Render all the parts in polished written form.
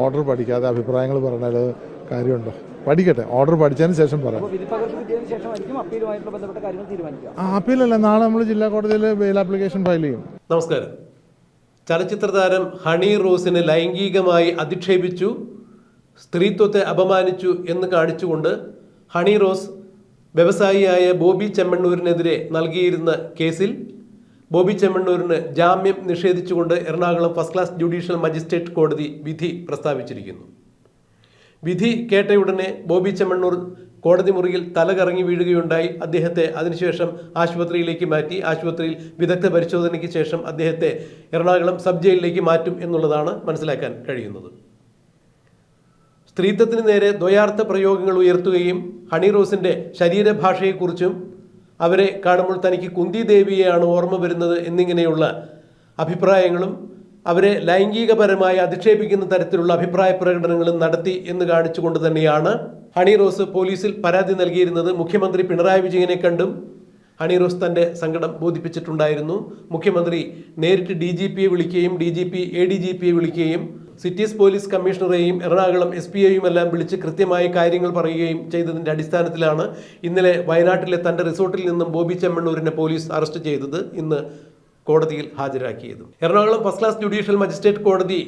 Order പഠിക്കാതെ അഭിപ്രായങ്ങൾ പറഞ്ഞാൽ കാര്യമുണ്ടോ? പഠിക്കട്ടെ, ഓർഡർ പഠിച്ചതിന് ശേഷം പറയാം. അപ്പീലല്ല, നാളെ നമ്മൾ ജില്ലാ കോടതിയിൽ ബെയിൽ ആപ്ലിക്കേഷൻ ഫയൽ ചെയ്യും. നമസ്കാരം. ചലച്ചിത്ര താരം ഹണി റോസിനെ ലൈംഗികമായി അധിക്ഷേപിച്ചു, സ്ത്രീത്വത്തെ അപമാനിച്ചു എന്ന് കാണിച്ചുകൊണ്ട് ഹണി റോസ് വ്യവസായിയായ ബോബി ചെമ്മണ്ണൂരിനെതിരെ നൽകിയിരുന്ന കേസിൽ ബോബി ചെമ്മണ്ണൂരിന് ജാമ്യം നിഷേധിച്ചുകൊണ്ട് Ernakulam first class judicial magistrate കോടതി വിധി പ്രസ്താവിച്ചിരിക്കുന്നു. വിധി കേട്ടയുടനെ ബോബി ചെമ്മണ്ണൂർ കോടതി മുറിയിൽ തലകറങ്ങി വീഴുകയുണ്ടായി. അദ്ദേഹത്തെ അതിനുശേഷം ആശുപത്രിയിലേക്ക് മാറ്റി. ആശുപത്രിയിൽ വിദഗ്ധ പരിശോധനയ്ക്ക് ശേഷം അദ്ദേഹത്തെ എറണാകുളം സബ് ജയിലിലേക്ക് മാറ്റും എന്നുള്ളതാണ് മനസ്സിലാക്കാൻ കഴിയുന്നത്. സ്ത്രീത്വത്തിന് നേരെ ദ്വയാർത്ഥ പ്രയോഗങ്ങൾ ഉയർത്തുകയും ഹണി റോസിൻ്റെ ശരീരഭാഷയെക്കുറിച്ചും അവരെ കാണുമ്പോൾ തനിക്ക് കുന്തി ദേവിയെയാണ് ഓർമ്മ വരുന്നത് എന്നിങ്ങനെയുള്ള അഭിപ്രായങ്ങളും അവരെ ലൈംഗികപരമായി അധിക്ഷേപിക്കുന്ന തരത്തിലുള്ള അഭിപ്രായ പ്രകടനങ്ങളും നടത്തി എന്ന് കാണിച്ചുകൊണ്ട് തന്നെയാണ് ഹണി റോസ് പോലീസിൽ പരാതി നൽകിയിരുന്നത്. മുഖ്യമന്ത്രി പിണറായി വിജയനെ കണ്ടും ഹണി റോസ് തൻ്റെ സങ്കടം ബോധിപ്പിച്ചിട്ടുണ്ടായിരുന്നു. മുഖ്യമന്ത്രി നേരിട്ട് DGPയെ വിളിക്കുകയും DGP ADGPയെ വിളിക്കുകയും സിറ്റീസ് പോലീസ് കമ്മീഷണറെയും എറണാകുളം SP-യെയും എല്ലാം വിളിച്ച് കൃത്യമായ കാര്യങ്ങൾ പറയുകയും ചെയ്തതിൻ്റെ അടിസ്ഥാനത്തിലാണ് ഇന്നലെ വയനാട്ടിലെ തൻ്റെ റിസോർട്ടിൽ നിന്നും ബോബി ചെമ്മണ്ണൂരിനെ പോലീസ് അറസ്റ്റ് ചെയ്തത്, ഇന്ന് കോടതിയിൽ ഹാജരാക്കിയതും. Ernakulam first class judicial magistrate കോടതി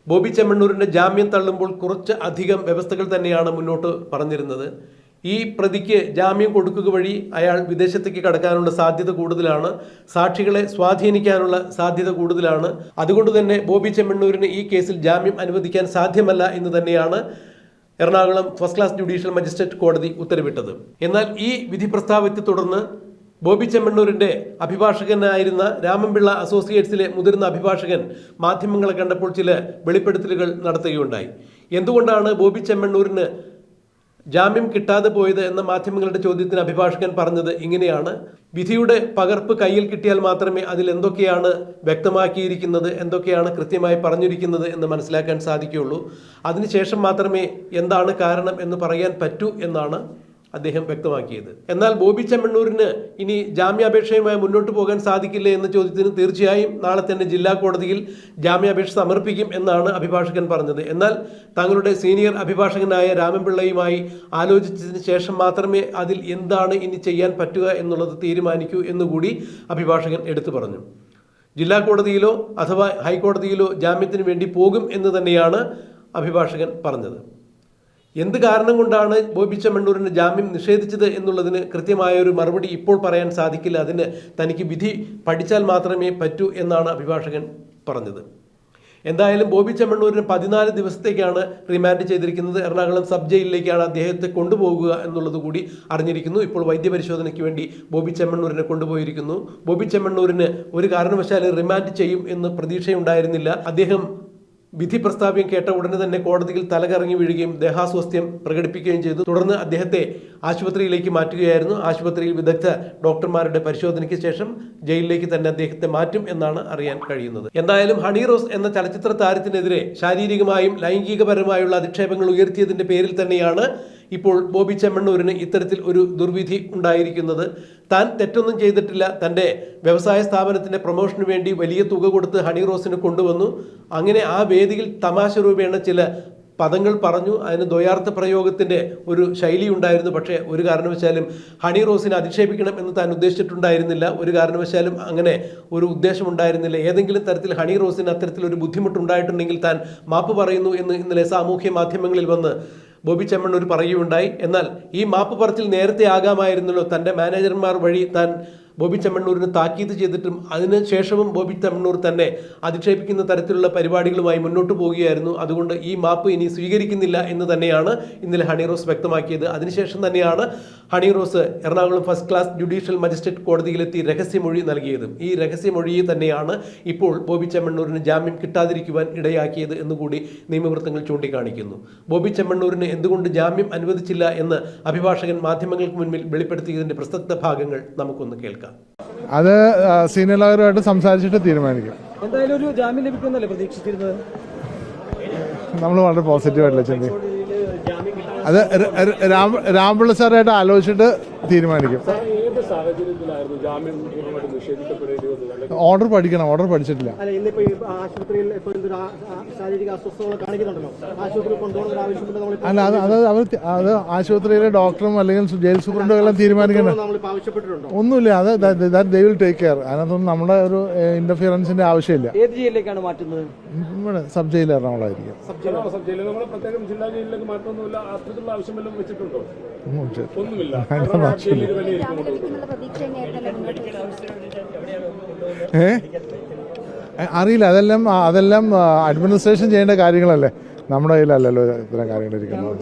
ബോബി ചെമ്മണ്ണൂരിൻ്റെ ജാമ്യം തള്ളുമ്പോൾ കുറച്ച് അധികം വ്യവസ്ഥകൾ തന്നെയാണ് മുന്നോട്ട് പറഞ്ഞിരുന്നത്. ഈ പ്രതിക്ക് ജാമ്യം കൊടുക്കുക വഴി അയാൾ വിദേശത്തേക്ക് കടക്കാനുള്ള സാധ്യത കൂടുതലാണ്, സാക്ഷികളെ സ്വാധീനിക്കാനുള്ള സാധ്യത കൂടുതലാണ്. അതുകൊണ്ട് തന്നെ ബോബി ചെമ്മണ്ണൂരിന് ഈ കേസിൽ ജാമ്യം അനുവദിക്കാൻ സാധ്യമല്ല എന്ന് തന്നെയാണ് Ernakulam first class judicial magistrate കോടതി ഉത്തരവിട്ടത്. എന്നാൽ ഈ വിധി പ്രസ്താവത്തെ തുടർന്ന് ബോബി ചെമ്മണ്ണൂരിൻ്റെ അഭിഭാഷകനായിരുന്ന രാമൻപിള്ള അസോസിയേറ്റ്സിലെ മുതിർന്ന അഭിഭാഷകൻ മാധ്യമങ്ങളെ കണ്ടപ്പോൾ ചില വെളിപ്പെടുത്തലുകൾ നടത്തുകയുണ്ടായി. എന്തുകൊണ്ടാണ് ബോബി ചെമ്മണ്ണൂരിന് ജാമ്യം കിട്ടാതെ പോയത് എന്ന മാധ്യമങ്ങളുടെ ചോദ്യത്തിന് അഭിഭാഷകൻ പറഞ്ഞത് ഇങ്ങനെയാണ്: വിധിയുടെ പകർപ്പ് കയ്യിൽ കിട്ടിയാൽ മാത്രമേ അതിൽ എന്തൊക്കെയാണ് വ്യക്തമാക്കിയിരിക്കുന്നത്, എന്തൊക്കെയാണ് കൃത്യമായി പറഞ്ഞിരിക്കുന്നത് എന്ന് മനസ്സിലാക്കാൻ സാധിക്കുകയുള്ളൂ. അതിനുശേഷം മാത്രമേ എന്താണ് കാരണം എന്ന് പറയാൻ പറ്റൂ എന്നാണ് അദ്ദേഹം വ്യക്തമാക്കിയത്. എന്നാൽ ബോബി ചെമ്മണ്ണൂരിന് ഇനി ജാമ്യാപേക്ഷയുമായി മുന്നോട്ട് പോകാൻ സാധിക്കില്ല എന്ന ചോദ്യത്തിന് തീർച്ചയായും നാളെ തന്നെ ജില്ലാ കോടതിയിൽ ജാമ്യാപേക്ഷ സമർപ്പിക്കും എന്നാണ് അഭിഭാഷകൻ പറഞ്ഞത്. എന്നാൽ തങ്ങളുടെ സീനിയർ അഭിഭാഷകനായ രാമൻപിള്ളയുമായി ആലോചിച്ചതിന് ശേഷം മാത്രമേ അതിൽ എന്താണ് ഇനി ചെയ്യാൻ പറ്റുക എന്നുള്ളത് തീരുമാനിക്കൂ എന്നുകൂടി അഭിഭാഷകൻ എടുത്തു പറഞ്ഞു. ജില്ലാ കോടതിയിലോ അഥവാ ഹൈക്കോടതിയിലോ ജാമ്യത്തിന് വേണ്ടി പോകും എന്ന് തന്നെയാണ് അഭിഭാഷകൻ പറഞ്ഞത്. എന്ത് കാരണം കൊണ്ടാണ് ബോബി ചെമ്മണ്ണൂരിന് ജാമ്യം നിഷേധിച്ചത് എന്നുള്ളതിന് കൃത്യമായൊരു മറുപടി ഇപ്പോൾ പറയാൻ സാധിക്കില്ല. അതിന് തനിക്ക് വിധി പഠിച്ചാൽ മാത്രമേ പറ്റൂ എന്നാണ് അഭിഭാഷകൻ പറഞ്ഞത്. എന്തായാലും ബോബി ചെമ്മണ്ണൂരിന് 14 ദിവസത്തേക്കാണ് റിമാൻഡ് ചെയ്തിരിക്കുന്നത്. എറണാകുളം സബ് ജയിലിലേക്കാണ് അദ്ദേഹത്തെ കൊണ്ടുപോകുക എന്നുള്ളത് കൂടി അറിഞ്ഞിരിക്കുന്നു. ഇപ്പോൾ വൈദ്യപരിശോധനയ്ക്ക് വേണ്ടി ബോബി ചെമ്മണ്ണൂരിനെ കൊണ്ടുപോയിരിക്കുന്നു. ബോബി ചെമ്മണ്ണൂരിന് ഒരു കാരണവശാലും റിമാൻഡ് ചെയ്യും എന്ന് പ്രതീക്ഷയുണ്ടായിരുന്നില്ല. അദ്ദേഹം വിധി പ്രസ്താവ്യം കേട്ട ഉടനെ തന്നെ കോടതിയിൽ തലകറങ്ങി വീഴുകയും ദേഹാസ്വാസ്ഥ്യം പ്രകടിപ്പിക്കുകയും ചെയ്തു. തുടർന്ന് അദ്ദേഹത്തെ ആശുപത്രിയിലേക്ക് മാറ്റുകയായിരുന്നു. ആശുപത്രിയിൽ വിദഗ്ധ ഡോക്ടർമാരുടെ പരിശോധനയ്ക്ക് ശേഷം ജയിലിലേക്ക് തന്നെ അദ്ദേഹത്തെ മാറ്റും എന്നാണ് അറിയാൻ കഴിയുന്നത്. എന്തായാലും ഹണി റോസ് എന്ന ചലച്ചിത്ര താരത്തിനെതിരെ ശാരീരികമായും ലൈംഗികപരമായുള്ള അധിക്ഷേപങ്ങൾ ഉയർത്തിയതിൻ്റെ പേരിൽ തന്നെയാണ് ഇപ്പോൾ ബോബി ചെമ്മണ്ണൂരിന് ഇത്തരത്തിൽ ഒരു ദുർവിധി ഉണ്ടായിരിക്കുന്നത്. താൻ തെറ്റൊന്നും ചെയ്തിട്ടില്ല. തൻ്റെ വ്യവസായ സ്ഥാപനത്തിൻ്റെ പ്രൊമോഷന് വേണ്ടി വലിയ തുക കൊടുത്ത് ഹണി റോസിന് കൊണ്ടുവന്നു. അങ്ങനെ ആ വേദിയിൽ തമാശ രൂപേണ ചില പദങ്ങൾ പറഞ്ഞു. അതിന് ദ്വയാർത്ഥ പ്രയോഗത്തിൻ്റെ ഒരു ശൈലി ഉണ്ടായിരുന്നു. പക്ഷേ ഒരു കാരണവശാലും ഹണി റോസിനെ അധിക്ഷേപിക്കണം എന്ന് താൻ ഉദ്ദേശിച്ചിട്ടുണ്ടായിരുന്നില്ല. ഒരു കാരണവശാലും അങ്ങനെ ഒരു ഉദ്ദേശമുണ്ടായിരുന്നില്ല. ഏതെങ്കിലും തരത്തിൽ ഹണി റോസിന് അത്തരത്തിലൊരു ബുദ്ധിമുട്ടുണ്ടായിട്ടുണ്ടെങ്കിൽ താൻ മാപ്പ് പറയുന്നു എന്ന് ഇന്നലെ സാമൂഹ്യ മാധ്യമങ്ങളിൽ വന്ന് ബോബി ചെമ്മണ്ണൂർ പറയുകയുണ്ടായി. എന്നാൽ ഈ മാപ്പ് പറച്ചിൽ നേരത്തെ ആകാമായിരുന്നല്ലോ. തൻ്റെ മാനേജർമാർ വഴി താൻ ബോബി ചെമ്മണ്ണൂരിന് താക്കീത് ചെയ്തിട്ടും അതിന് ശേഷവും ബോബി ചെമ്മണ്ണൂർ തന്നെ അധിക്ഷേപിക്കുന്ന തരത്തിലുള്ള പരിപാടികളുമായി മുന്നോട്ട് പോവുകയായിരുന്നു. അതുകൊണ്ട് ഈ മാപ്പ് ഇനി സ്വീകരിക്കുന്നില്ല എന്ന് തന്നെയാണ് ഇന്നലെ ഹണി റോസ് വ്യക്തമാക്കിയത്. അതിനുശേഷം തന്നെയാണ് Honey Rose Ernakulam first class judicial magistrate കോടതിയിലെത്തി രഹസ്യമൊഴി നൽകിയത്. ഈ രഹസ്യമൊഴിയെ തന്നെയാണ് ഇപ്പോൾ ബോബി ചെമ്മണ്ണൂരിന് ജാമ്യം കിട്ടാതിരിക്കുവാൻ ഇടയാക്കിയത് എന്നുകൂടി നിയമവൃത്തങ്ങൾ ചൂണ്ടിക്കാണിക്കുന്നു. ബോബി ചെമ്മണ്ണൂരിന് എന്തുകൊണ്ട് ജാമ്യം അനുവദിച്ചില്ല എന്ന് അഭിഭാഷകൻ മാധ്യമങ്ങൾക്ക് മുൻപിൽ വെളിപ്പെടുത്തിയതിൻ്റെ പ്രസക്ത ഭാഗങ്ങൾ നമുക്കൊന്ന് കേൾക്കാം. അത് സീനിയർ ലോയറുമായിട്ട് സംസാരിച്ചിട്ട് തീരുമാനിക്കും. എന്തായാലും ഒരു ജാമ്യം ലഭിക്കുമെന്നല്ലേ പ്രതീക്ഷിച്ചിരുന്നത്? നമ്മൾ വളരെ പോസിറ്റീവായിട്ടല്ല ചിന്തി. അത് രാമപിള്ള സാറായിട്ട് ആലോചിച്ചിട്ട് തീരുമാനിക്കും. ഓർഡർ പഠിക്കണം, ഓർഡർ പഠിച്ചിട്ടില്ല. എന്തൊരു ശാരീരിക അസ്വസ്ഥതകൾ കാണിക്കുന്നുണ്ടല്ലോ, ആശുപത്രിയിൽ കൊണ്ടുപോകണമെന്ന് ആവശ്യപ്പെട്ട് നമ്മൾ അല്ല അത് ആശുപത്രിയിലെ ഡോക്ടറും അല്ലെങ്കിൽ ജയിൽ സൂപ്രണ്ടും എല്ലാം തീരുമാനിക്കേണ്ടത്. നമ്മളിപ്പോൾ ആവശ്യപ്പെട്ടിട്ടുണ്ടോ? ഒന്നുമില്ല, ദേ വിൽ ടേക്ക് കെയർ. അതിനകത്തൊന്നും നമ്മുടെ ഒരു ഇന്റർഫിയറൻസിന്റെ ആവശ്യമില്ല. ഏത് ജില്ലയിലേക്കാണ് മാറ്റുന്നത്? ഇവിടെ സബ് ജയിൽ എറണാകുളമായിരിക്കും. ഒന്നുമില്ല. അറിയില്ല, അതെല്ലാം അഡ്മിനിസ്ട്രേഷൻ ചെയ്യേണ്ട കാര്യങ്ങളല്ലേ, നമ്മുടെ കയ്യിലല്ലല്ലോ ഇത്തരം കാര്യങ്ങൾ ഇരിക്കുന്നത്.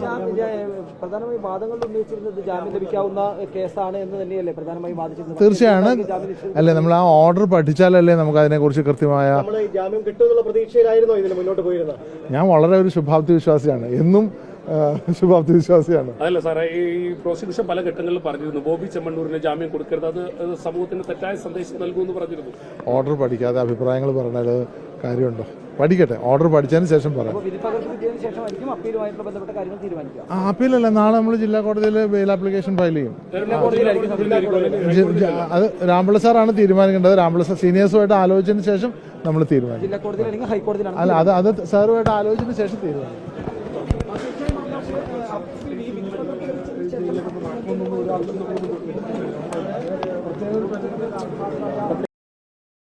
പ്രധാനമായി വാദങ്ങൾ ഉന്നയിച്ചിരുന്നത് ജാമ്യം ലഭിക്കാവുന്ന കേസാണ് എന്ന് തന്നെയല്ലേ പ്രധാനമായി വാദിച്ചിരുന്നത്? തീർച്ചയാണ്. അല്ലേ, നമ്മൾ ആ ഓർഡർ പഠിച്ചാലല്ലേ നമുക്ക് അതിനെക്കുറിച്ച് കൃത്യമായ. ജാമ്യം കിട്ടുമെന്നുള്ള പ്രതീക്ഷയിലായിരുന്നോ ഇതിന് മുന്നോട്ട് പോയിരുന്നത്? ഞാൻ വളരെ ഒരു ശുഭാപ്തി വിശ്വാസിയാണ്, എന്നും ശുഭാപ്തി വിശ്വാസിയാണ്. അതല്ല സാറേ, ഈ പ്രോസിക്യൂഷൻ പല ഘട്ടങ്ങളിൽ പറഞ്ഞിരുന്നു ബോബി ചെമ്മണ്ണൂരിന് ജാമ്യം കൊടുക്കരുത്, അത് സമൂഹത്തിന് തെറ്റായ സന്ദേശം നൽകുമെന്ന് പറഞ്ഞിരുന്നു. ഓർഡർ പഠിക്കാതെ അഭിപ്രായങ്ങൾ പറഞ്ഞാൽ കാര്യമുണ്ടോ? പഠിക്കട്ടെ, ഓർഡർ പഠിച്ചതിന് ശേഷം പറയാം. അപ്പീലല്ല, നാളെ നമ്മൾ ജില്ലാ കോടതിയിൽ ബെയിൽ ആപ്ലിക്കേഷൻ ഫയൽ ചെയ്യും. അത് രാംപിള്ള സാറാണ് തീരുമാനിക്കേണ്ടത്. രാംപിള്ള സാർ സീനിയേഴ്സുമായിട്ട് ആലോചിച്ചതിന് ശേഷം നമ്മൾ തീരുമാനിക്കും. അല്ല, അത് സാറുമായിട്ട് ആലോചിച്ചതിന് ശേഷം തീരുമാനിക്കും.